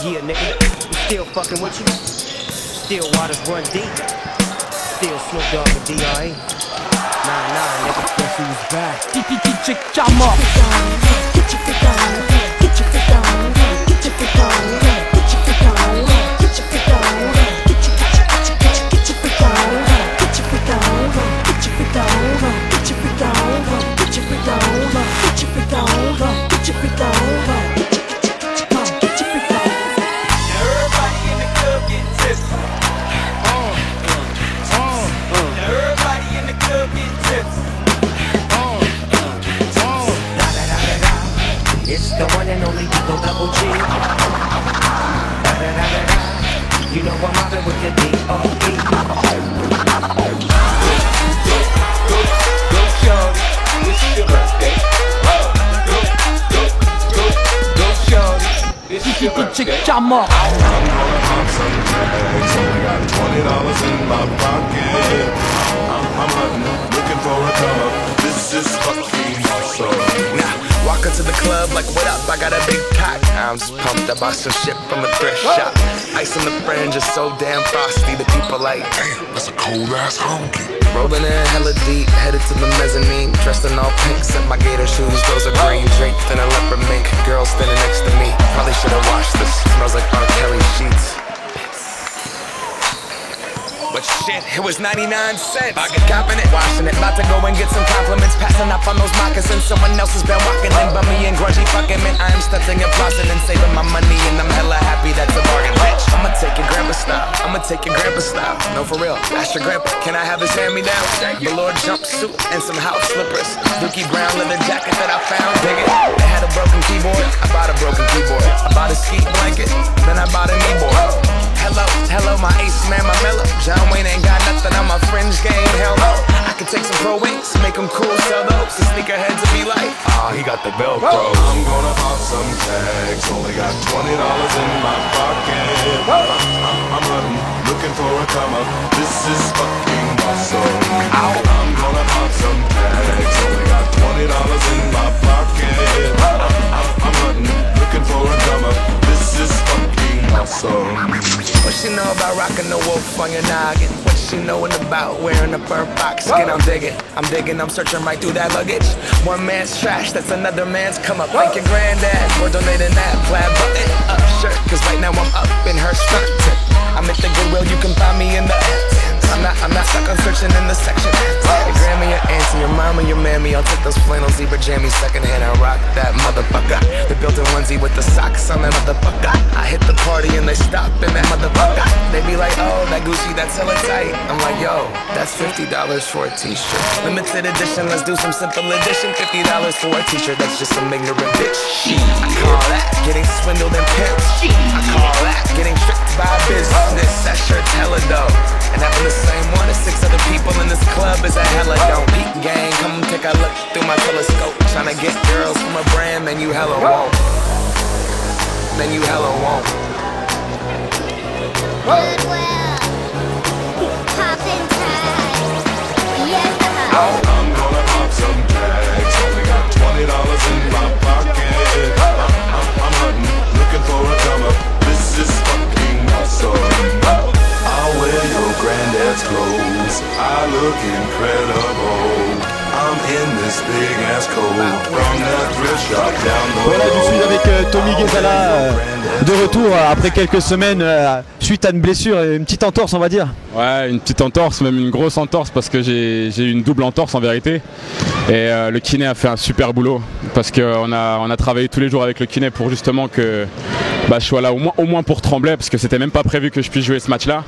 Yeah, nigga, we still fucking with you. Still waters run deep. Still Snoop Dogg and D.R.E. Nah, nigga, guess who's back? DJ Camor. Get your freak on, get your freak on, get your freak on, get your freak on, get your freak on, get your freak on, get your freak on, get your freak on, get your freak on, get your freak on, get your freak on, get your freak on, get your freak on. Everybody in the club getting tipsy. Everybody in the club getting tipsy. It's the one and only Eagle Double G. You know I'm mobbing with the D.O.E. Go shorty, it's your birthday. Go shorty, it's your birthday. DJ Camor. I'm gonna pop some tags. Only got $20 in my pocket. I'm hunting, looking for a come up. This is fucking awesome. Walk into the club like, what up? I got a big cock. I'm just pumped. I bought some shit from a thrift shop. Ice on the fringe is so damn frosty. The people like, Damn, that's a cold ass honky. rolling in hella deep, headed to the mezzanine. Dressed in all pink, set my gator shoes. Those are green, draped in a leopard mink. Girl standing next to me. Probably should've washed this. Smells like R. Kelly sheets. But shit, it was 99 cents. I get copping it, washing it. About to go and get some compliments. Passing up on those moccasins. Someone else has been walking in. Bummy and grudgy fucking man. I am stunting and flossing and saving my money. And I'm hella happy that's a bargain, bitch. I'ma take your grandpa style. I'ma take your grandpa style. No, for real, that's your grandpa. Can I have his hand-me-down? Velour jumpsuit and some house slippers. Dookie brown leather jacket that I found. Dig it. They had a broken keyboard. I bought a broken keyboard. I bought a ski blanket. Then I bought a kneeboard. Hello, my ace man, my mellow. John Wayne ain't got nothing on my fringe game, hell no. I could take some pro wings, make them cool, sell those. The sneakerheads will be like, He got the Velcro. I'm gonna pop some tags. Only got $20 in my pocket. I'm hunting, looking for a come up. This is fucking awesome. I'm gonna pop some tags. Only got $20 in my pocket. I'm hunting, looking for a come up. This is fucking awesome. what she know about rocking the wolf on your noggin? What she knowin' about wearing a fur box skin? I'm digging, I'm searching right through that luggage. One man's trash, that's another man's come up. Thank your granddad for donating that plaid button up shirt. Cause right now I'm up in her skirt. I'm at the Goodwill, you can find me in the I'm not stuck on searching in the section. Your grandma, your auntie, your mama, your mammy. I'll take those flannel zebra jammies secondhand and rock that motherfucker. The built-in onesie with the socks on that motherfucker. I hit the party and they stop in that motherfucker. They be like, oh, that Gucci, that's hella tight. I'm like, yo, that's $50 for a t-shirt. Limited edition, let's do some simple edition. $50 for a t-shirt, that's just some ignorant bitch. I call that getting swindled and pimped. I call that getting tricked by business. That shirt's hella dope. And having the same one as 6 other people in this club is a hella don't. Peak gang, come take a look through my telescope. Tryna get girls from a brand, man, you hella won't. Man, you hella won't. Goodwill, poppin' tags, yeah. I'm gonna pop some tags. Only got $20 in my pocket. I'm hunting, looking for a come up. This is fucking awesome. I'll wear your granddad's clothes. I look incredible. I'm in this big ass coat from that thrift shop down the road. Voilà, je suis avec Tommy Ghezala de retour après quelques semaines suite à une blessure et une petite entorse, on va dire. Ouais, une petite entorse, même une grosse entorse parce que j'ai eu une double entorse en vérité. Et le kiné a fait un super boulot parce qu'on a travaillé tous les jours avec le kiné pour justement que je sois là au moins pour Tremblay parce que c'était même pas prévu que je puisse jouer ce match-là.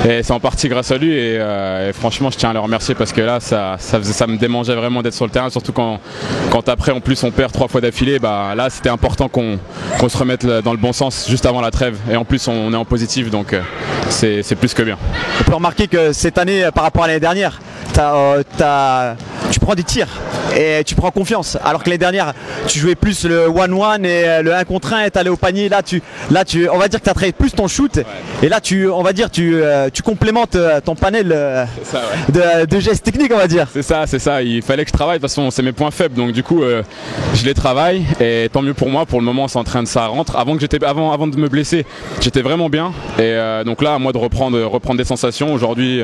Et c'est en partie grâce à lui et franchement je tiens à le remercier parce que là ça me démangeait vraiment d'être sur le terrain, surtout quand après en plus on perd 3 fois d'affilée. Là c'était important qu'on se remette dans le bon sens juste avant la trêve et en plus on est en positif donc c'est plus que bien. On peut remarquer que cette année par rapport à l'année dernière, tu prends des tirs et tu prends confiance. Alors que les dernières, tu jouais plus le 1-1 et le 1 contre 1 et t'allais au panier. Là, on va dire que tu as travaillé plus ton shoot. Ouais. Et là, tu complémentes ton panel ça, ouais. de gestes techniques, on va dire. C'est ça. Il fallait que je travaille. De toute façon, c'est mes points faibles. Donc du coup, je les travaille. Et tant mieux pour moi. Pour le moment, c'est en train de ça rentre. Avant de me blesser, j'étais vraiment bien. Et donc là, à moi de reprendre des sensations. Aujourd'hui,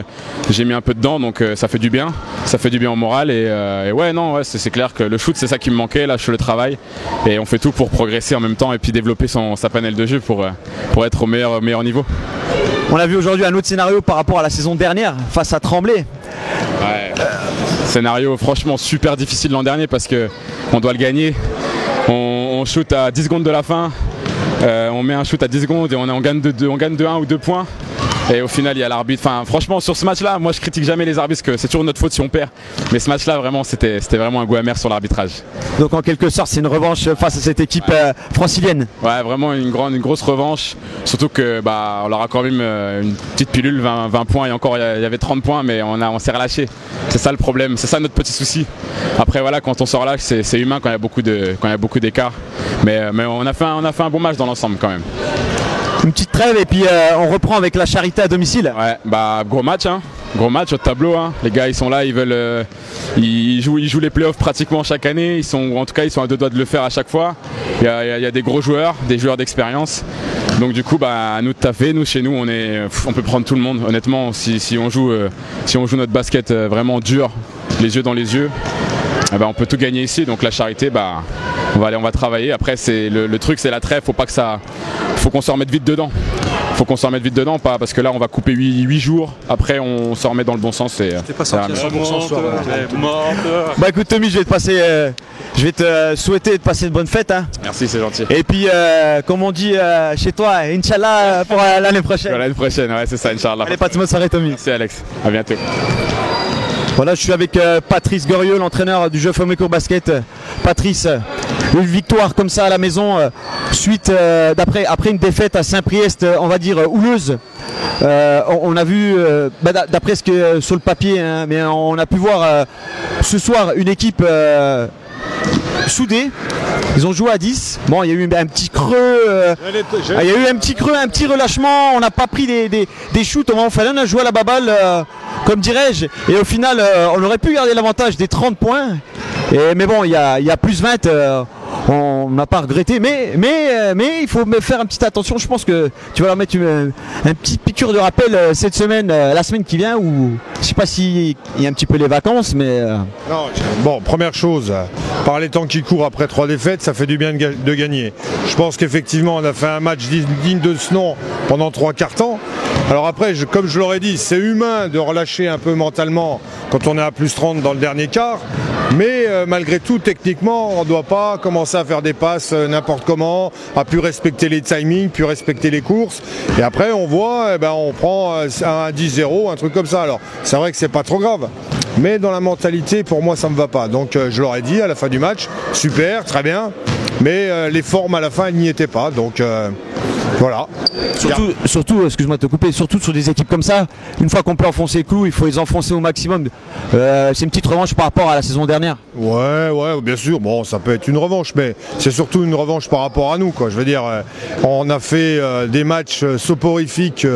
j'ai mis un peu dedans. Donc ça fait du bien. Ça fait du bien au moral. Et ouais, non, ouais, c'est clair que le shoot, c'est ça qui me manquait. Là, je le travaille. Et on fait tout pour progresser en même temps et puis développer sa panel de jeu pour être au meilleur niveau. On a vu aujourd'hui un autre scénario par rapport à la saison dernière face à Tremblay. Ouais. Scénario franchement super difficile l'an dernier parce qu'on doit le gagner. On shoot à 10 secondes de la fin. On met un shoot à 10 secondes et on gagne de 1 ou 2 points. Et au final, il y a l'arbitre. Enfin, franchement, sur ce match-là, moi je critique jamais les arbitres parce que c'est toujours notre faute si on perd. Mais ce match-là, vraiment, c'était vraiment un goût amer sur l'arbitrage. Donc en quelque sorte, c'est une revanche face à cette équipe francilienne. Ouais, vraiment une grosse revanche. Surtout que on leur a quand même une petite pilule, 20 points et encore il y avait 30 points, mais on s'est relâché. C'est ça le problème, c'est ça notre petit souci. Après voilà, quand on se relâche, c'est humain quand il y a beaucoup d'écart. Mais on a fait un bon match dans l'ensemble quand même. Une petite trêve et puis on reprend avec la Charité à domicile. Ouais, gros match, hein. Gros match au tableau, hein. Les gars ils sont là, ils jouent les playoffs pratiquement chaque année. En tout cas ils sont à 2 doigts de le faire à chaque fois. Il y a des gros joueurs, des joueurs d'expérience. Donc du coup à nous de taffer, nous chez nous on peut prendre tout le monde. Honnêtement, si on joue notre basket vraiment dur, les yeux dans les yeux, on peut tout gagner ici. Donc la Charité, on va travailler. Après le truc c'est la trêve, faut qu'on se remette vite dedans. Parce que là on va couper 8 jours, après on s'en remet dans le bon sens. T'es pas sorti à 100% ce soir. Écoute Tommy, je vais te souhaiter de passer une bonne fête. Hein. Merci, c'est gentil. Et puis comme on dit chez toi, Inch'Allah pour l'année prochaine. L'année prochaine, ouais c'est ça, Inch'Allah. Allez, pas de soirée Tommy. Merci Alex, à bientôt. Voilà, je suis avec Patrice Goriot, l'entraîneur du jeu Fomécourt Basket. Patrice, une victoire comme ça à la maison, suite après une défaite à Saint-Priest, on va dire houleuse. On a vu, d'après ce que sur le papier, hein, mais on a pu voir ce soir une équipe soudée. Ils ont joué à 10. Bon, il y a eu un petit creux. Il y a eu un petit creux, un petit relâchement. On n'a pas pris des shoots au moment où il fallait. On a joué à la baballe, comme dirais-je. Et au final, on aurait pu garder l'avantage des 30 points. Mais bon, il y a plus 20. On n'a pas regretté, mais il faut me faire une petite attention. Je pense que tu vas leur mettre un petit piqûre de rappel cette semaine, la semaine qui vient, où je sais pas s'il y a un petit peu les vacances, mais non. Bon, première chose, par les temps qui courent après 3 défaites, ça fait du bien de gagner. Je pense qu'effectivement, on a fait un match digne de ce nom pendant 3 quarts temps. Alors après, comme je l'aurais dit, c'est humain de relâcher un peu mentalement quand on est à plus 30 dans le dernier quart. Mais malgré tout, techniquement, on ne doit pas commencer à faire des passes n'importe comment, à plus respecter les timings, plus respecter les courses. Et après, on voit, on prend un 10-0, un truc comme ça. Alors, c'est vrai que c'est pas trop grave. Mais dans la mentalité, pour moi, ça ne me va pas. Donc, je leur ai dit à la fin du match, super, très bien. Mais les formes à la fin, elles n'y étaient pas. Donc, voilà. Surtout, excuse-moi de te couper, surtout sur des équipes comme ça, une fois qu'on peut enfoncer le clou, il faut les enfoncer au maximum. C'est une petite revanche par rapport à la saison dernière. Ouais, bien sûr. Bon, ça peut être une revanche, mais c'est surtout une revanche par rapport à nous, quoi. Je veux dire, on a fait des matchs soporifiques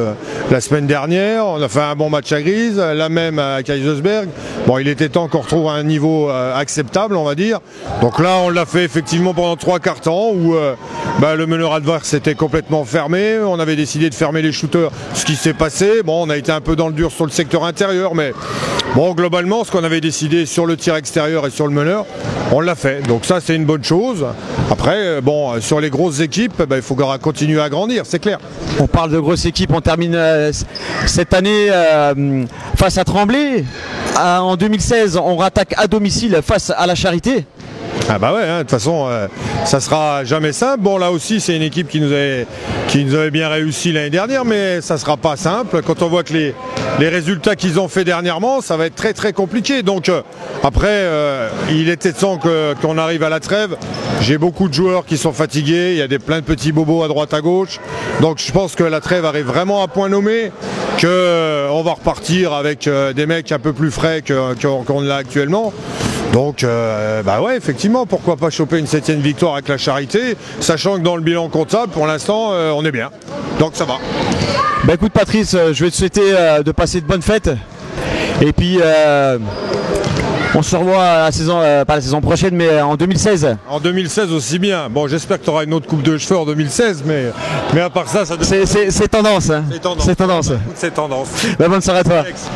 la semaine dernière. On a fait un bon match à Grise, la même à Kaisersberg. Bon, il était temps qu'on retrouve un niveau acceptable, on va dire. Donc là, on l'a fait effectivement pendant 3 quarts temps où le meneur adverse était complètement fermé. On avait décidé de fermer les shooters, ce qui s'est passé. Bon, on a été un peu dans le dur sur le secteur intérieur, mais bon, globalement, ce qu'on avait décidé sur le tir extérieur et sur le meneur, on l'a fait. Donc ça, c'est une bonne chose. Après, sur les grosses équipes, il faut continuer à grandir, c'est clair. On parle de grosses équipes, on termine cette année face à Tremblay. En 2016, on rattaque à domicile face à la Charité. Ah bah ouais, de toute façon, ça sera jamais simple. Bon, là aussi, c'est une équipe qui nous avait bien réussi l'année dernière, mais ça sera pas simple. Quand on voit que les résultats qu'ils ont fait dernièrement, ça va être très très compliqué. Donc après, il était temps qu'on arrive à la trêve. J'ai beaucoup de joueurs qui sont fatigués, il y a plein de petits bobos à droite à gauche. Donc je pense que la trêve arrive vraiment à point nommé, qu'on va repartir avec des mecs un peu plus frais qu'on l'a actuellement. Donc, bah ouais, effectivement, pourquoi pas choper une 7e victoire avec la Charité, sachant que dans le bilan comptable, pour l'instant, on est bien. Donc ça va. Bah écoute Patrice, je vais te souhaiter de passer de bonnes fêtes. Et puis on se revoit à la saison, pas la saison prochaine, mais en 2016. En 2016 aussi bien. Bon, j'espère que tu auras une autre coupe de cheveux en 2016, mais à part ça, ça C'est tendance. Hein. C'est tendance. C'est tendance. C'est tendance. Bah, bonne soirée à toi. Alex.